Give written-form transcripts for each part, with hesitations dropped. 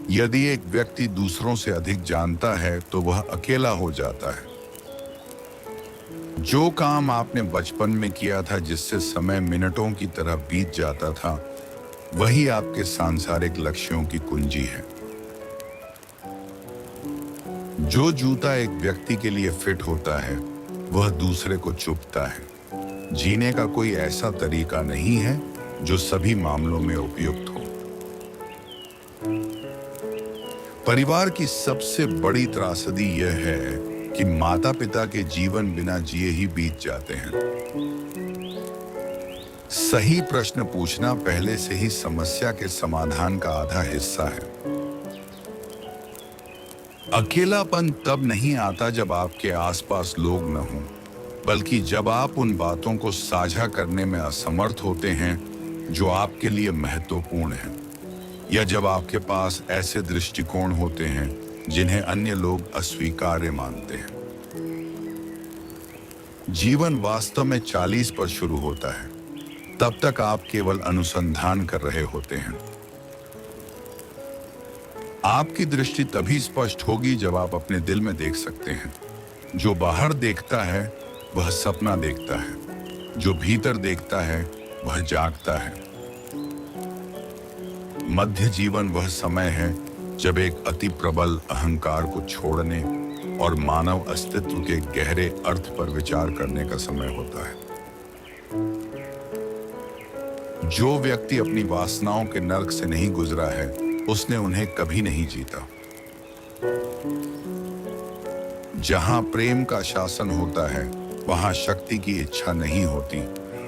यदि एक व्यक्ति दूसरों से अधिक जानता है तो वह अकेला हो जाता है। जो काम आपने बचपन में किया था, जिससे समय मिनटों की तरह बीत जाता था, वही आपके सांसारिक लक्ष्यों की कुंजी है। जो जूता एक व्यक्ति के लिए फिट होता है, वह दूसरे को चुभता है। जीने का कोई ऐसा तरीका नहीं है जो सभी मामलों में उपयुक्त हो। परिवार की सबसे बड़ी त्रासदी यह है कि माता पिता के जीवन बिना जिए ही बीत जाते हैं। सही प्रश्न पूछना पहले से ही समस्या के समाधान का आधा हिस्सा है। अकेलापन तब नहीं आता जब आपके आसपास लोग न हों, बल्कि जब आप उन बातों को साझा करने में असमर्थ होते हैं जो आपके लिए महत्वपूर्ण हैं, या जब आपके पास ऐसे दृष्टिकोण होते हैं जिन्हें अन्य लोग अस्वीकार्य मानते हैं। जीवन वास्तव में 40 पर शुरू होता है। तब तक आप केवल अनुसंधान कर रहे होते हैं। आपकी दृष्टि तभी स्पष्ट होगी जब आप अपने दिल में देख सकते हैं। जो बाहर देखता है वह सपना देखता है, जो भीतर देखता है वह जागता है। मध्य जीवन वह समय है जब एक अति प्रबल अहंकार को छोड़ने और मानव अस्तित्व के गहरे अर्थ पर विचार करने का समय होता है। जो व्यक्ति अपनी वासनाओं के नर्क से नहीं गुजरा है, उसने उन्हें कभी नहीं जीता। जहां प्रेम का शासन होता है, वहां शक्ति की इच्छा नहीं होती,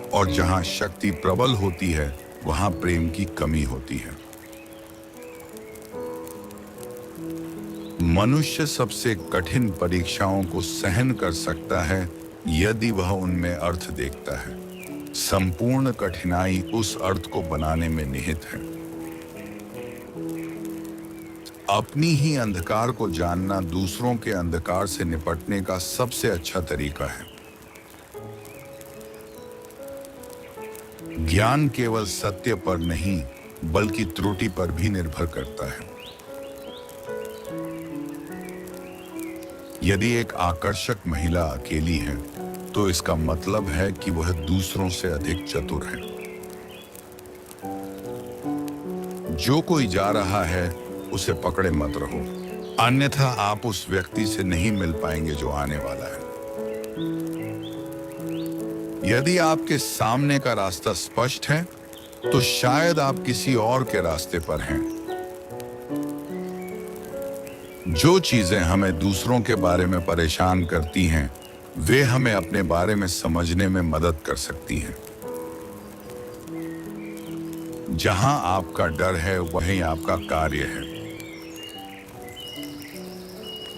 और जहां शक्ति प्रबल होती है, वहां प्रेम की कमी होती है। मनुष्य सबसे कठिन परीक्षाओं को सहन कर सकता है यदि वह उनमें अर्थ देखता है। संपूर्ण कठिनाई उस अर्थ को बनाने में निहित है। अपनी ही अंधकार को जानना दूसरों के अंधकार से निपटने का सबसे अच्छा तरीका है। ज्ञान केवल सत्य पर नहीं, बल्कि त्रुटि पर भी निर्भर करता है। यदि एक आकर्षक महिला अकेली है, तो इसका मतलब है कि वह दूसरों से अधिक चतुर है। जो कोई जा रहा है, उसे पकड़े मत रहो, अन्यथा आप उस व्यक्ति से नहीं मिल पाएंगे जो आने वाला है। यदि आपके सामने का रास्ता स्पष्ट है, तो शायद आप किसी और के रास्ते पर हैं। जो चीजें हमें दूसरों के बारे में परेशान करती हैं, वे हमें अपने बारे में समझने में मदद कर सकती हैं। जहां आपका डर है, वहीं आपका कार्य है।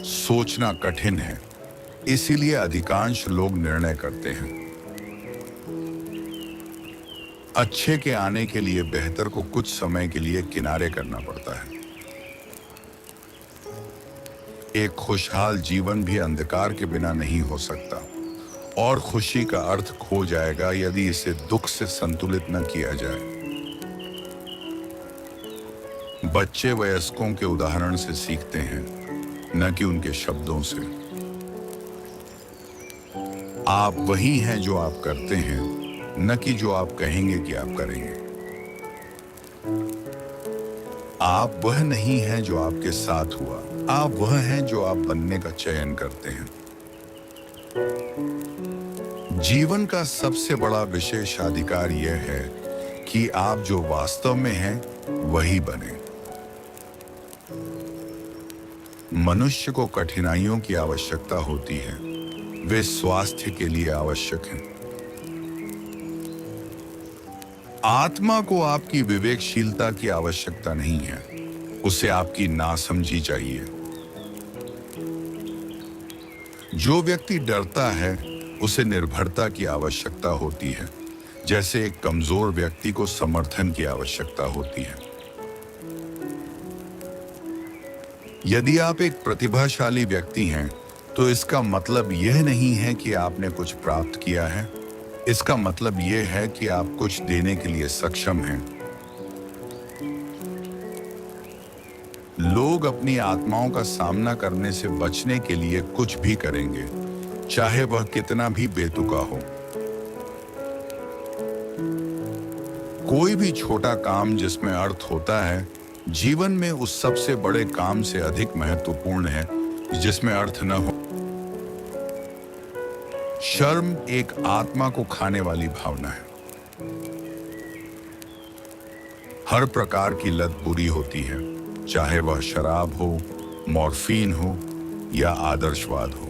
सोचना कठिन है, इसीलिए अधिकांश लोग निर्णय करते हैं। अच्छे के आने के लिए बेहतर को कुछ समय के लिए किनारे करना पड़ता है। एक खुशहाल जीवन भी अंधकार के बिना नहीं हो सकता, और खुशी का अर्थ खो जाएगा यदि इसे दुख से संतुलित न किया जाए। बच्चे वयस्कों के उदाहरण से सीखते हैं, न कि उनके शब्दों से। आप वही हैं जो आप करते हैं, न कि जो आप कहेंगे कि आप करेंगे। आप वह नहीं हैं जो आपके साथ हुआ, आप वह हैं जो आप बनने का चयन करते हैं। जीवन का सबसे बड़ा विशेषाधिकार यह है कि आप जो वास्तव में हैं, वही बने। मनुष्य को कठिनाइयों की आवश्यकता होती है, वे स्वास्थ्य के लिए आवश्यक हैं। आत्मा को आपकी विवेकशीलता की आवश्यकता नहीं है, उसे आपकी नासमझी चाहिए। जो व्यक्ति डरता है, उसे निर्भरता की आवश्यकता होती है, जैसे एक कमजोर व्यक्ति को समर्थन की आवश्यकता होती है। यदि आप एक प्रतिभाशाली व्यक्ति हैं, तो इसका मतलब यह नहीं है कि आपने कुछ प्राप्त किया है। इसका मतलब यह है कि आप कुछ देने के लिए सक्षम हैं। लोग अपनी आत्माओं का सामना करने से बचने के लिए कुछ भी करेंगे, चाहे वह कितना भी बेतुका हो। कोई भी छोटा काम जिसमें अर्थ होता है, जीवन में उस सबसे बड़े काम से अधिक महत्वपूर्ण है जिसमें अर्थ न हो। शर्म एक आत्मा को खाने वाली भावना है। हर प्रकार की लत बुरी होती है, चाहे वह शराब हो, मॉर्फिन हो या आदर्शवाद हो।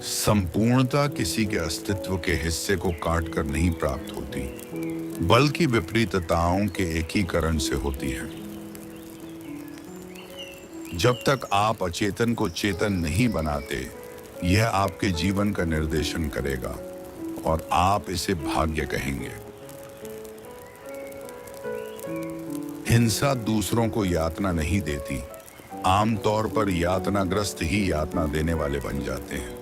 संपूर्णता किसी के अस्तित्व के हिस्से को काटकर नहीं प्राप्त होती, बल्कि विपरीतताओं के एकीकरण से होती है। जब तक आप अचेतन को चेतन नहीं बनाते, यह आपके जीवन का निर्देशन करेगा और आप इसे भाग्य कहेंगे। हिंसा दूसरों को यातना नहीं देती, आमतौर पर यातनाग्रस्त ही यातना देने वाले बन जाते हैं।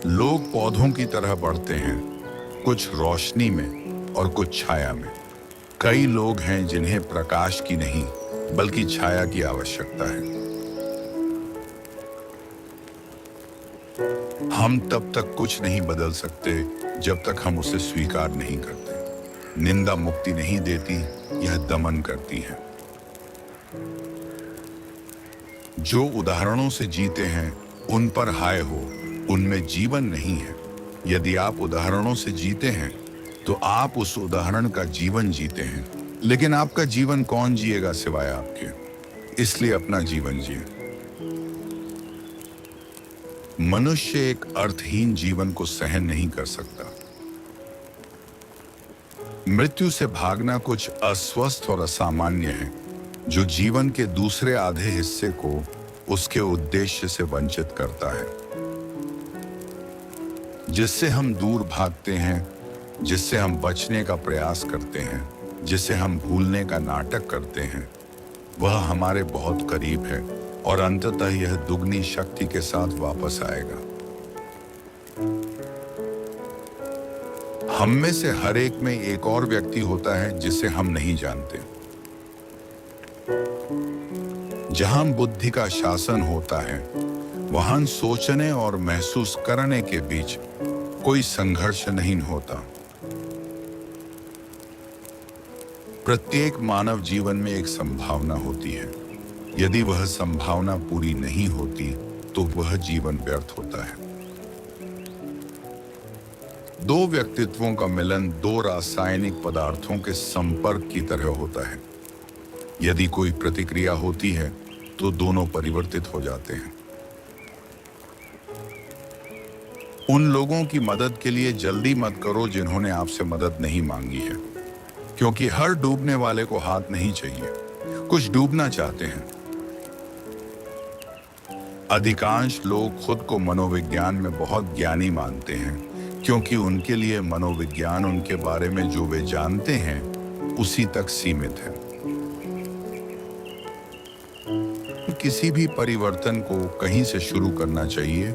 लोग पौधों की तरह बढ़ते हैं, कुछ रोशनी में और कुछ छाया में। कई लोग हैं जिन्हें प्रकाश की नहीं बल्कि छाया की आवश्यकता है। हम तब तक कुछ नहीं बदल सकते जब तक हम उसे स्वीकार नहीं करते। निंदा मुक्ति नहीं देती, यह दमन करती है। जो उदाहरणों से जीते हैं उन पर हाय हो, उनमें जीवन नहीं है। यदि आप उदाहरणों से जीते हैं तो आप उस उदाहरण का जीवन जीते हैं, लेकिन आपका जीवन कौन जिएगा सिवाय आपके। इसलिए अपना जीवन जिए। मनुष्य एक अर्थहीन जीवन को सहन नहीं कर सकता। मृत्यु से भागना कुछ अस्वस्थ और असामान्य है, जो जीवन के दूसरे आधे हिस्से को उसके उद्देश्य से वंचित करता है। जिससे हम दूर भागते हैं, जिससे हम बचने का प्रयास करते हैं, जिसे हम भूलने का नाटक करते हैं, वह हमारे बहुत करीब है और अंततः यह दुगनी शक्ति के साथ वापस आएगा। हम में से हर एक में एक और व्यक्ति होता है जिसे हम नहीं जानते। जहां बुद्धि का शासन होता है, वहां सोचने और महसूस करने के बीच कोई संघर्ष नहीं होता। प्रत्येक मानव जीवन में एक संभावना होती है। यदि वह संभावना पूरी नहीं होती तो वह जीवन व्यर्थ होता है। दो व्यक्तित्वों का मिलन दो रासायनिक पदार्थों के संपर्क की तरह होता है। यदि कोई प्रतिक्रिया होती है तो दोनों परिवर्तित हो जाते हैं। उन लोगों की मदद के लिए जल्दी मत करो जिन्होंने आपसे मदद नहीं मांगी है, क्योंकि हर डूबने वाले को हाथ नहीं चाहिए, कुछ डूबना चाहते हैं। अधिकांश लोग खुद को मनोविज्ञान में बहुत ज्ञानी मानते हैं, क्योंकि उनके लिए मनोविज्ञान उनके बारे में जो वे जानते हैं उसी तक सीमित है। किसी भी परिवर्तन को कहीं से शुरू करना चाहिए।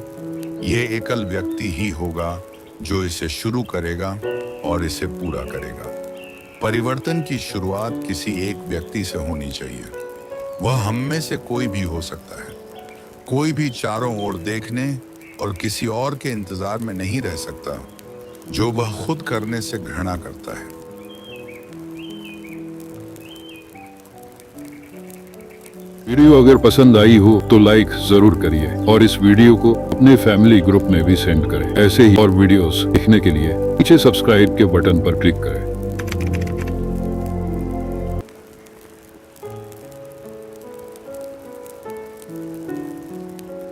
यह एकल व्यक्ति ही होगा जो इसे शुरू करेगा और इसे पूरा करेगा। परिवर्तन की शुरुआत किसी एक व्यक्ति से होनी चाहिए। वह हम में से कोई भी हो सकता है। कोई भी चारों ओर देखने और किसी और के इंतजार में नहीं रह सकता जो वह खुद करने से घृणा करता है। वीडियो अगर पसंद आई हो तो लाइक जरूर करिए और इस वीडियो को अपने फैमिली ग्रुप में भी सेंड करें। ऐसे ही और वीडियोस देखने के लिए नीचे सब्सक्राइब के बटन पर क्लिक करें।